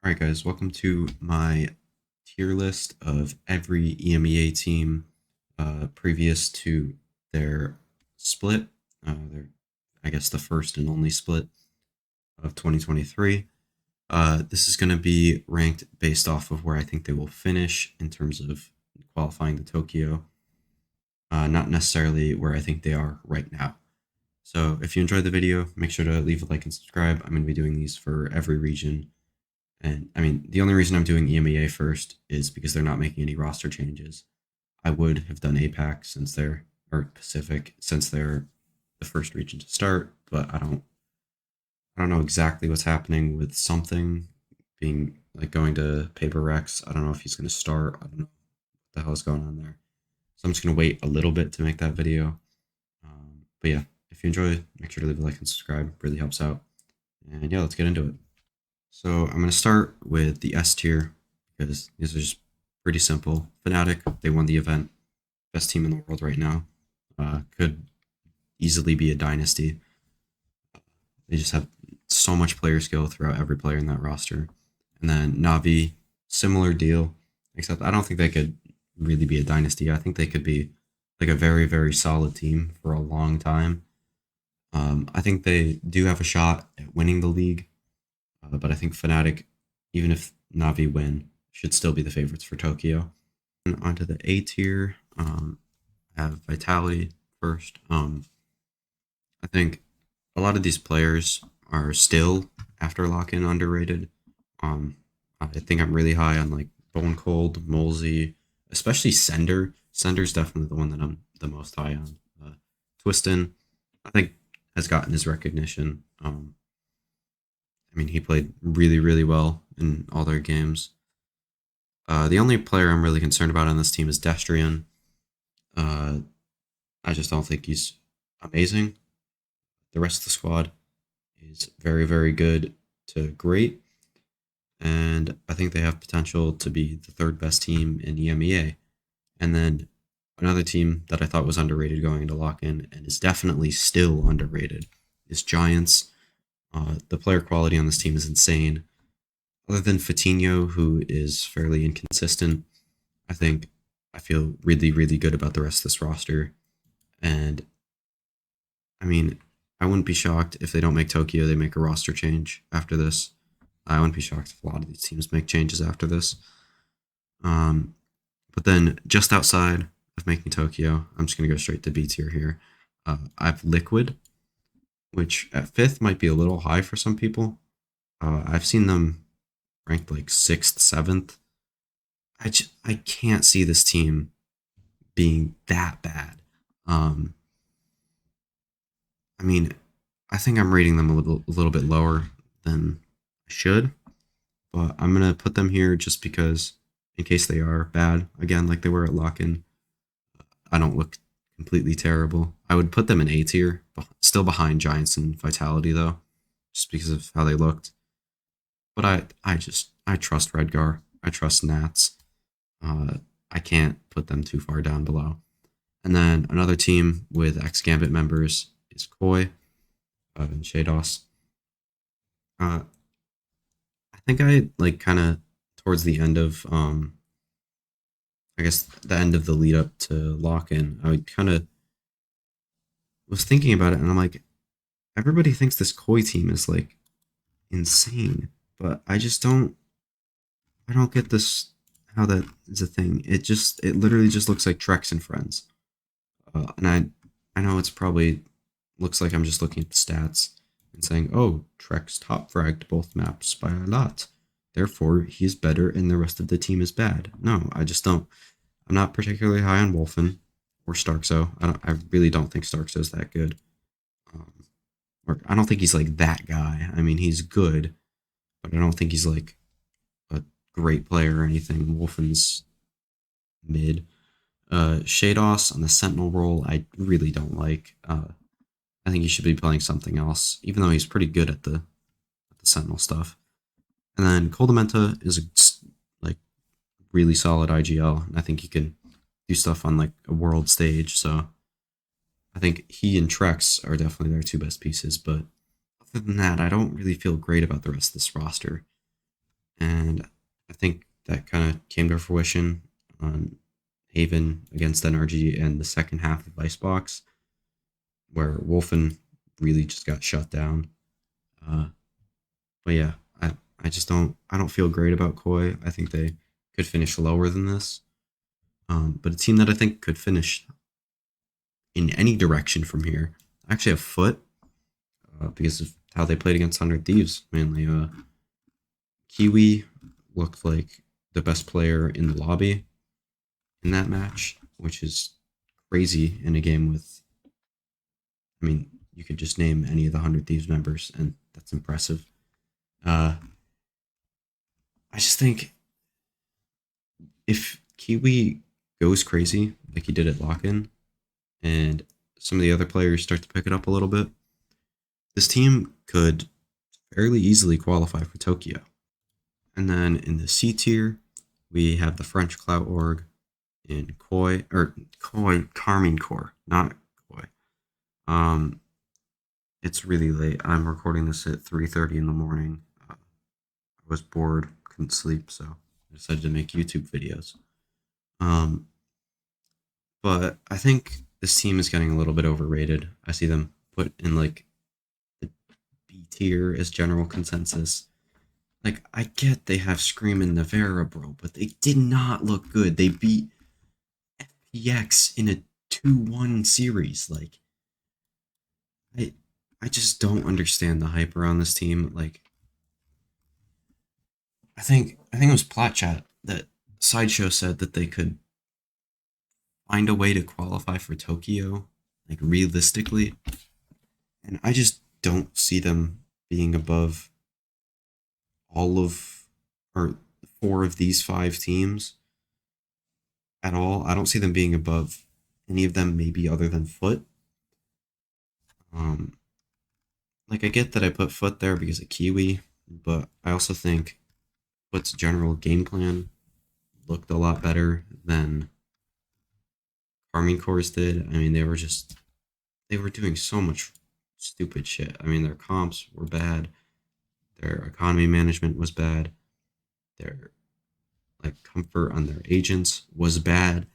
Alright guys, welcome to my tier list of every EMEA team previous to their split, I guess the first and only split of 2023. This is going to be ranked based off of where I think they will finish in terms of qualifying to Tokyo, not necessarily where I think they are right now. So if you enjoyed the video, make sure to leave a like and subscribe. I'm going to be doing these for every region. And I mean, the only reason I'm doing EMEA first is because they're not making any roster changes. I would have done APAC since they're, or Pacific since they're the first region to start, but I don't know exactly what's happening with something being like going to Paper Rex. I don't know if he's going to start. I don't know what the hell is going on there. So I'm just going to wait a little bit to make that video. But yeah, if you enjoy, make sure to leave a like and subscribe. It really helps out. And yeah, let's get into it. So I'm going to start with the S tier because these are just pretty simple. Fnatic, they won the event. Best team in the world right now. Could easily be a dynasty. They just have so much player skill throughout every player in that roster. And then Navi, similar deal, except I don't think they could really be a dynasty. I think they could be like a very, very solid team for a long time. I think they do have a shot at winning the league. But I think Fnatic, even if Navi win, should still be the favorites for Tokyo. And onto the A tier, I have Vitality first. I think a lot of these players are still, after lock-in, underrated. I think I'm really high on like Bone Cold, Molesy, especially Sender. Sender's definitely the one that I'm the most high on. Twistin, I think, has gotten his recognition. I mean, he played really, really well in all their games. The only player I'm really concerned about on this team is Destrian. I just don't think he's amazing. The rest of the squad is very, very good to great. And I think they have potential to be the third best team in EMEA. And then another team that I thought was underrated going into lock-in and is definitely still underrated is Giants. The player quality on this team is insane. Other than Fatinho, who is fairly inconsistent, I feel really, really good about the rest of this roster. And I mean, I wouldn't be shocked if they don't make Tokyo, they make a roster change after this. I wouldn't be shocked if a lot of these teams make changes after this. But then just outside of making Tokyo, I'm just going to go straight to B tier here. I have Liquid, which at fifth might be a little high for some people. I've seen them ranked like sixth, seventh. I can't see this team being that bad. I mean, I think I'm rating them a little bit lower than I should, but I'm gonna put them here just because, in case they are bad again, like they were at lock-in. I don't look completely terrible. I would put them in A tier, still behind Giants and Vitality though, just because of how they looked. But I trust Redgar. I trust Nats. I can't put them too far down below. And then another team with X Gambit members is Koi and Shados. I think I like kind of towards the end of I guess the end of the lead up to lock-in, I kind of was thinking about it, and I'm like, everybody thinks this Koi team is like insane, but I don't get this how that is a thing. It literally just looks like Trex and Friends, and I know it's probably looks like I'm just looking at the stats and saying, oh, Trex top fragged both maps by a lot, therefore he's better and the rest of the team is bad. No, I just don't. I'm not particularly high on Wolfen or Starkzo. I really don't think Starkzo's that good. Um, or I don't think he's like that guy. I mean, he's good, but I don't think he's like a great player or anything. Wolfen's mid. Shados on the Sentinel role, I really don't like. I think he should be playing something else, even though he's pretty good at the Sentinel stuff. And then Coldamenta is like really solid IGL, and I think he can do stuff on like a world stage. So I think he and Trex are definitely their two best pieces. But other than that, I don't really feel great about the rest of this roster. and I think that kind of came to fruition on Haven against NRG and the second half of Icebox, where Wolfen really just got shut down. Uh, but yeah, I just don't feel great about Koi. I think they could finish lower than this. But a team that I think could finish in any direction from here, I actually have Foot because of how they played against 100 Thieves mainly. Kiwi looked like the best player in the lobby in that match, which is crazy in a game with, I mean, you could just name any of the 100 Thieves members, and that's impressive. Uh, I just think if Kiwi goes crazy like he did at Lock In, and some of the other players start to pick it up a little bit, this team could fairly easily qualify for Tokyo. And then in the C tier, we have the French Clout Org in Koi Carmine Core, not Koi. Um, it's really late. I'm recording this at 3:30 in the morning. I was bored, couldn't sleep, so I decided to make YouTube videos. Um, but I think this team is getting a little bit overrated. I see them put in like the B tier as general consensus. Like, I get they have Scream and Navera, bro, but they did not look good. They beat FPX in a 2-1 series. Like, I I just don't understand the hype around this team. Like, I think it was Platchat that Sideshow said that they could find a way to qualify for Tokyo, like realistically. And I just don't see them being above all of or four of these five teams at all. I don't see them being above any of them, maybe other than Foot. Um, like I get that I put Foot there because of Kiwi, but I also think Foot's general game plan looked a lot better than Army Corps did. I mean, they were doing so much stupid shit. I mean, their comps were bad, their economy management was bad, their like comfort on their agents was bad.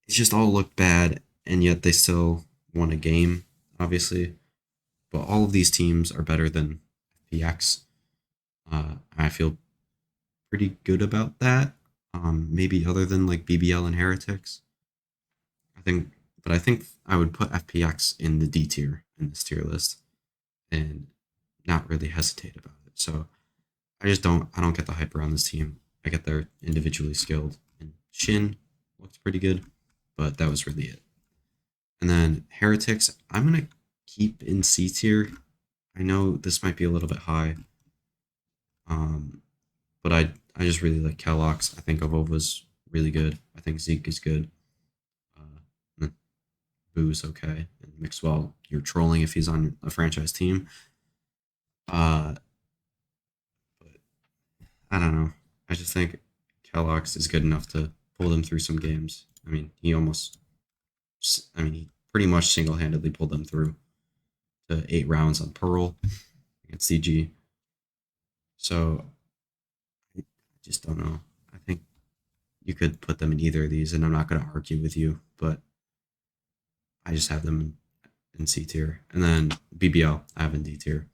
It just all looked bad, and yet they still won a game, obviously. But all of these teams are better than FPX. I feel pretty good about that. Maybe other than like BBL and Heretics. I think, but I think I would put FPX in the D tier in this tier list and not really hesitate about it. So I don't get the hype around this team. I get they're individually skilled, and Shin looked pretty good, but that was really it. And then Heretics, I'm gonna keep in C tier. I know this might be a little bit high, um, but I just really like Kellogg's. I think Avova's really good. I think Zeke is good. Uh, Boo's okay, and Mixwell, you're trolling if he's on a franchise team. Uh, but I don't know. I just think Kellogg's is good enough to pull them through some games. I mean, he pretty much single handedly pulled them through to 8 rounds on Pearl against CG. So I just don't know. I think you could put them in either of these, and I'm not going to argue with you, but I just have them in C tier. And then BBL, I have in D tier.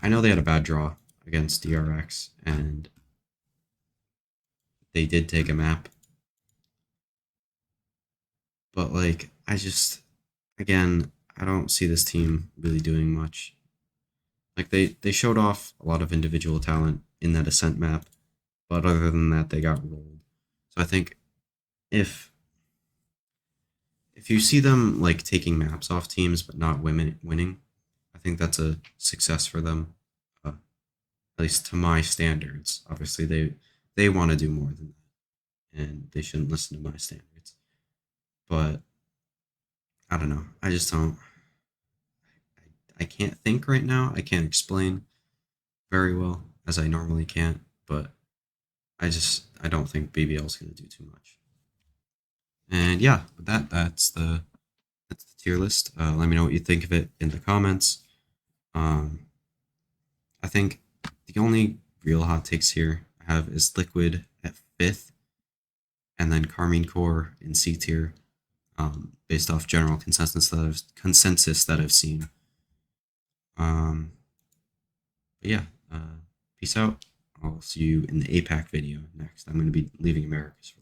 I know they had a bad draw against DRX, and they did take a map. But, like, again, I don't see this team really doing much. Like, they showed off a lot of individual talent in that Ascent map, but other than that, they got rolled. So I think if if you see them like taking maps off teams but not winning, I think that's a success for them. At least to my standards. Obviously, they want to do more than that, and they shouldn't listen to my standards. But I don't know. I just don't. I can't think right now. I can't explain very well as I normally can't. But I don't think BBL is going to do too much. And yeah, with that, that's the tier list. Let me know what you think of it in the comments. Um, I think the only real hot takes here I have is Liquid at 5th, and then Carmine Core in C tier, based off general consensus that I've seen. But yeah, peace out. I'll see you in the APAC video next. I'm going to be leaving Americas for